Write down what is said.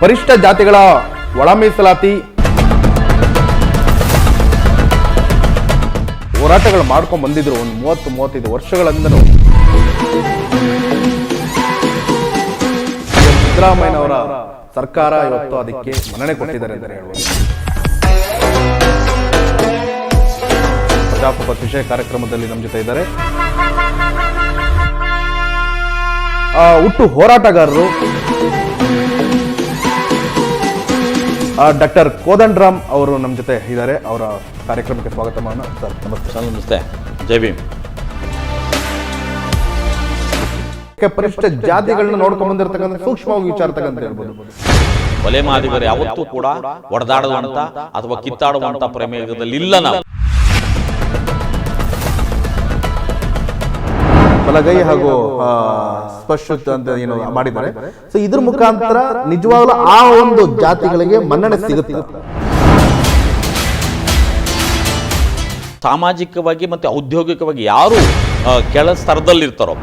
ಪರಿಶಿಷ್ಟ ಜಾತಿಗಳ ಒಳ ಮೀಸಲಾತಿ ಹೋರಾಟಗಳು ಮಾಡ್ಕೊಂಡು ಬಂದಿದ್ರು ಒಂದು 30-35 ವರ್ಷಗಳಿಂದಲೂ. ಸಿದ್ದರಾಮಯ್ಯನವರ ಸರ್ಕಾರ ಇವತ್ತು ಅದಕ್ಕೆ ಮನ್ನಣೆ ಕೊಟ್ಟಿದ್ದಾರೆ ಅಂತ ಹೇಳ್ಬೋದು. ಪ್ರಜಾಪ್ರಭುತ್ವ ವಿಷಯ ಕಾರ್ಯಕ್ರಮದಲ್ಲಿ ನಮ್ಮ ಜೊತೆ ಇದ್ದಾರೆ ಹುಟ್ಟು ಹೋರಾಟಗಾರರು ಡಾಕ್ಟರ್ ಕೋದಂಡರಾಮ್ ಅವರು ನಮ್ಮ ಜೊತೆ ಇದ್ದಾರೆ. ಅವರ ಕಾರ್ಯಕ್ರಮಕ್ಕೆ ಸ್ವಾಗತ ಮಾಡೋಣ. ಸರ್ ನಮಸ್ತೆ. ಸರ್ ನಮಸ್ತೆ. ಜೈ ಭೀಮ್. ಪರಿಶಿಷ್ಟ ಜಾತಿಗಳನ್ನ ನೋಡ್ಕೊಂಡ್ ಬಂದಿರತಕ್ಕಂಥ ಸೂಕ್ಷ್ಮವಾಗಿ ವಿಚಾರ ತಗಂತ ಹೇಳ್ಬೋದು. ಒಲೆ ಮಾದಿಗರು ಯಾವತ್ತೂ ಕೂಡ ಒಡೆದಾಡುವಂತ ಅಥವಾ ಕಿತ್ತಾಡುವಂತ ಪ್ರಮೇಯದಲ್ಲಿ ಇಲ್ಲ. ನಾವು ಬಲಗೈ ಹಾಗೂ ಸ್ಪರ್ಶ ಅಂತ ಏನು ಮಾಡಿದ್ದಾರೆ. ಸೊ ಇದ್ರ ಮುಖಾಂತರ ನಿಜವಾಗ್ಲೂ ಆ ಒಂದು ಜಾತಿಗಳಿಗೆ ಮನ್ನಣೆ ಸಿಗುತ್ತೆ. ಸಾಮಾಜಿಕವಾಗಿ ಮತ್ತೆ ಔದ್ಯೋಗಿಕವಾಗಿ ಯಾರು ಕೆಳ ಸ್ತರದಲ್ಲಿರ್ತಾರೋ